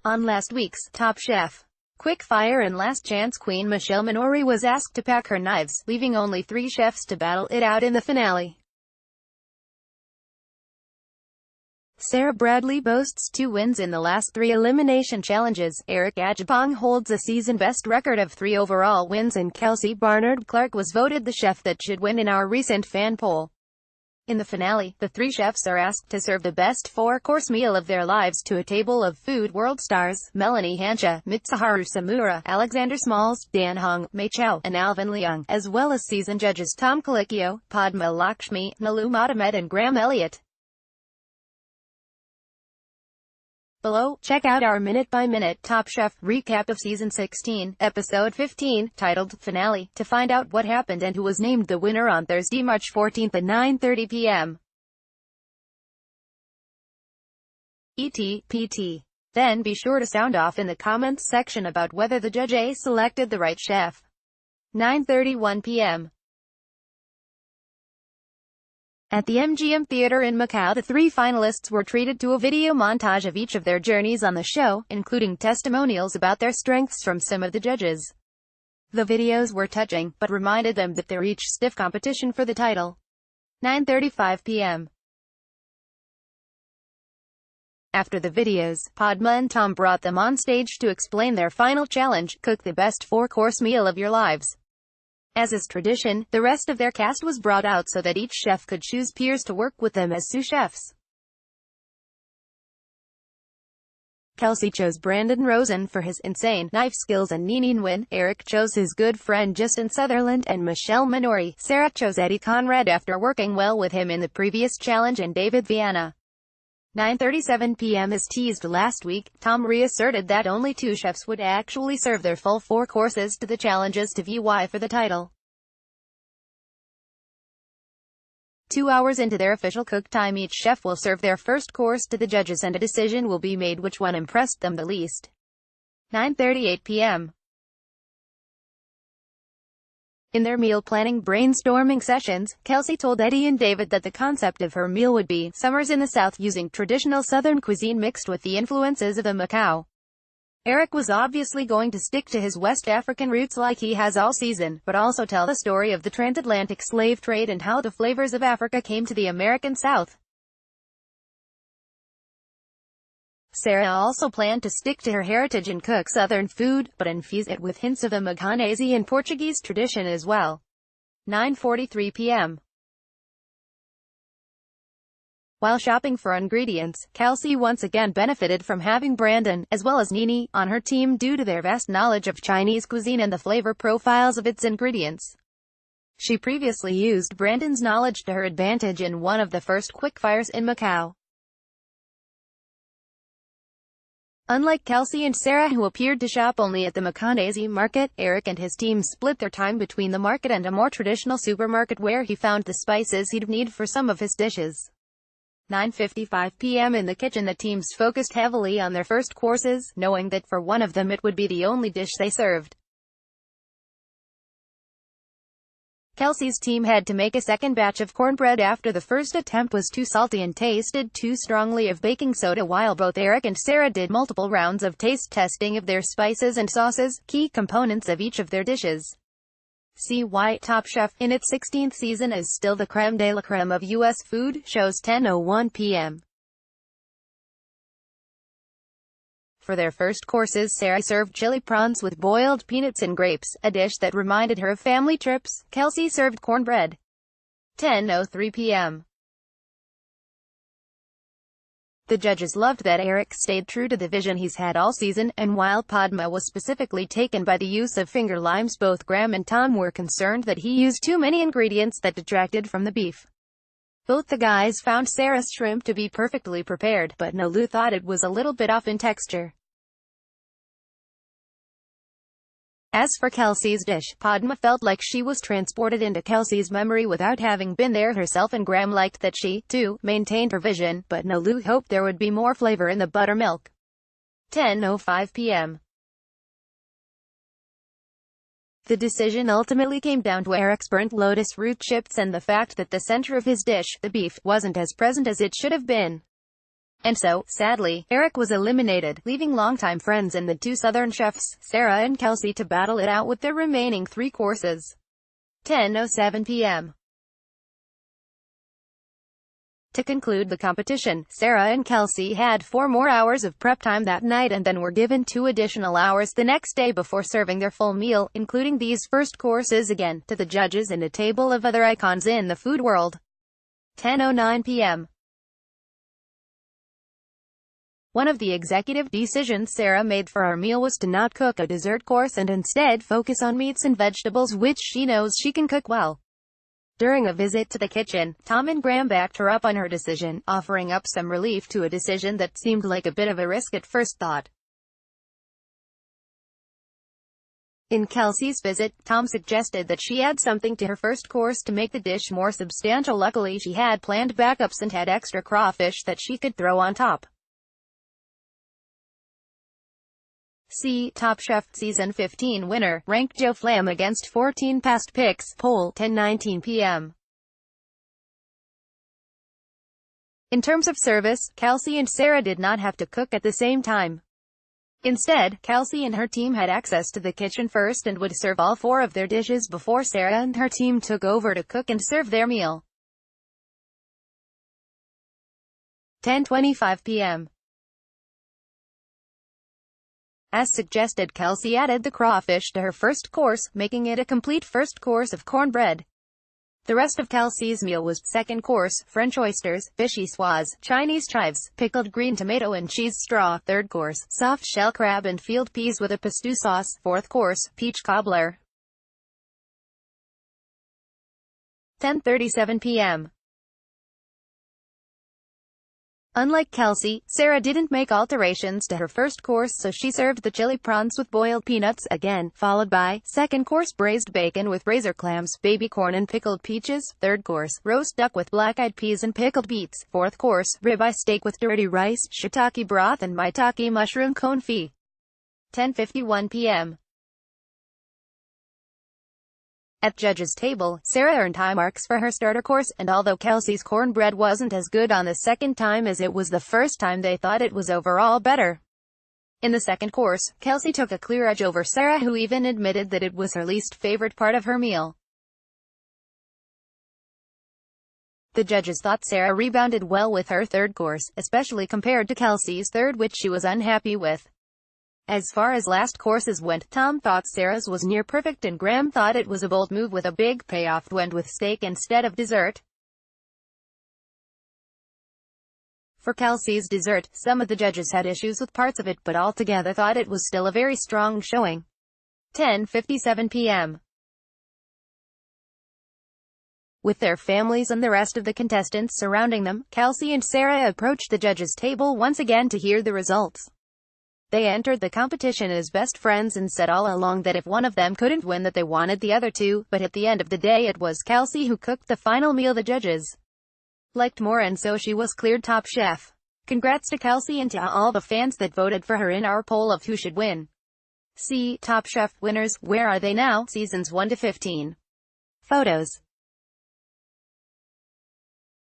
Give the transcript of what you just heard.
On last week's Top Chef, Quickfire and Last Chance, Queen Michelle Minori was asked to pack her knives, leaving only 3 chefs to battle it out in the finale. Sara Bradley boasts 2 wins in the last 3 Elimination Challenges. Eric Adjepong holds a season-best record of 3 overall wins, and Kelsey Barnard Clark was voted the chef that should win in our recent fan poll. In the finale, the 3 chefs are asked to serve the best 4-course meal of their lives to a table of Food World stars Melanie Hansha, Mitsuharu Samura, Alexander Smalls, Dan Hong, Mei Chow, and Alvin Leung, as well as season judges Tom Colicchio, Padma Lakshmi, Nalu Mohamed, and Graham Elliott. Below, check out our minute-by-minute Top Chef recap of Season 16, Episode 15, titled Finale, to find out what happened and who was named the winner on Thursday, March 14th at 9:30 p.m. ET. Then be sure to sound off in the comments section about whether the Judge A selected the right chef. 9:31 p.m. At the MGM Theater in Macau, the 3 finalists were treated to a video montage of each of their journeys on the show, including testimonials about their strengths from some of the judges. The videos were touching, but reminded them that they're each stiff competition for the title. 9:35 p.m. After the videos, Padma and Tom brought them on stage to explain their final challenge: cook the best 4-course meal of your lives. As is tradition, the rest of their cast was brought out so that each chef could choose peers to work with them as sous chefs. Kelsey chose Brandon Rosen for his insane knife skills and Nini Nguyen. Eric chose his good friend Justin Sutherland, and Michelle Minori. Sara chose Eddie Conrad after working well with him in the previous challenge, and David Viana. 9:37 p.m. As teased last week, Tom reasserted that only 2 chefs would actually serve their full 4 courses to the challenges to vie for the title. 2 hours into their official cook time, each chef will serve their first course to the judges, and a decision will be made which one impressed them the least. 9:38 p.m. In their meal planning brainstorming sessions, Kelsey told Eddie and David that the concept of her meal would be summers in the South, using traditional Southern cuisine mixed with the influences of the Macau. Eric was obviously going to stick to his West African roots like he has all season, but also tell the story of the transatlantic slave trade and how the flavors of Africa came to the American South. Sara also planned to stick to her heritage and cook Southern food, but infuse it with hints of the Macanese and Portuguese tradition as well. 9:43 p.m. While shopping for ingredients, Kelsey once again benefited from having Brandon, as well as Nini, on her team due to their vast knowledge of Chinese cuisine and the flavor profiles of its ingredients. She previously used Brandon's knowledge to her advantage in one of the first quickfires in Macau. Unlike Kelsey and Sara, who appeared to shop only at the Macanese market, Eric and his team split their time between the market and a more traditional supermarket where he found the spices he'd need for some of his dishes. 9:55 p.m. In the kitchen, the teams focused heavily on their first courses, knowing that for one of them it would be the only dish they served. Kelsey's team had to make a second batch of cornbread after the first attempt was too salty and tasted too strongly of baking soda, while both Eric and Sara did multiple rounds of taste testing of their spices and sauces, key components of each of their dishes. See why Top Chef, in its 16th season, is still the creme de la creme of U.S. food shows. 10:01 p.m. For their first courses, Sara served chili prawns with boiled peanuts and grapes, a dish that reminded her of family trips. Kelsey served cornbread. 10:03 p.m. The judges loved that Eric stayed true to the vision he's had all season, and while Padma was specifically taken by the use of finger limes, both Graham and Tom were concerned that he used too many ingredients that detracted from the beef. Both the guys found Sara's shrimp to be perfectly prepared, but Nalu thought it was a little bit off in texture. As for Kelsey's dish, Padma felt like she was transported into Kelsey's memory without having been there herself, and Graham liked that she, too, maintained her vision, but Nalu hoped there would be more flavor in the buttermilk. 10:05 p.m. The decision ultimately came down to Eric's burnt lotus root chips and the fact that the center of his dish, the beef, wasn't as present as it should have been. And so, sadly, Eric was eliminated, leaving longtime friends and the two Southern chefs, Sara and Kelsey, to battle it out with their remaining 3 courses. 10:07 p.m. To conclude the competition, Sara and Kelsey had 4 more hours of prep time that night and then were given 2 additional hours the next day before serving their full meal, including these first courses again, to the judges and a table of other icons in the food world. 10:09 p.m. One of the executive decisions Sara made for her meal was to not cook a dessert course and instead focus on meats and vegetables, which she knows she can cook well. During a visit to the kitchen, Tom and Graham backed her up on her decision, offering up some relief to a decision that seemed like a bit of a risk at first thought. In Kelsey's visit, Tom suggested that she add something to her first course to make the dish more substantial. Luckily, she had planned backups and had extra crawfish that she could throw on top. See Top Chef Season 15 winner, ranked Joe Flam against 14 past picks, poll, 10:19 p.m. In terms of service, Kelsey and Sara did not have to cook at the same time. Instead, Kelsey and her team had access to the kitchen first and would serve all 4 of their dishes before Sara and her team took over to cook and serve their meal. 10:25 p.m. As suggested, Kelsey added the crawfish to her first course, making it a complete first course of cornbread. The rest of Kelsey's meal was second course, French oysters, fishy swaz, Chinese chives, pickled green tomato and cheese straw. Third course, soft shell crab and field peas with a pesto sauce. Fourth course, peach cobbler. 10:37 p.m. Unlike Kelsey, Sara didn't make alterations to her first course, so she served the chili prawns with boiled peanuts, again, followed by, second course, braised bacon with razor clams, baby corn and pickled peaches. Third course, roast duck with black-eyed peas and pickled beets. Fourth course, ribeye steak with dirty rice, shiitake broth and maitake mushroom confit. 10:51 p.m. At judges' table, Sara earned high marks for her starter course, and although Kelsey's cornbread wasn't as good on the second time as it was the first time, they thought it was overall better. In the second course, Kelsey took a clear edge over Sara, who even admitted that it was her least favorite part of her meal. The judges thought Sara rebounded well with her third course, especially compared to Kelsey's third, which she was unhappy with. As far as last courses went, Tom thought Sara's was near perfect and Graham thought it was a bold move with a big payoff, went with steak instead of dessert. For Kelsey's dessert, some of the judges had issues with parts of it, but altogether thought it was still a very strong showing. 10:57 p.m. With their families and the rest of the contestants surrounding them, Kelsey and Sara approached the judges' table once again to hear the results. They entered the competition as best friends and said all along that if one of them couldn't win that they wanted the other to, but at the end of the day it was Kelsey who cooked the final meal the judges liked more, and so she was cleared top chef. Congrats to Kelsey and to all the fans that voted for her in our poll of who should win. See Top Chef winners, Where Are They Now? Seasons 1 to 15. Photos.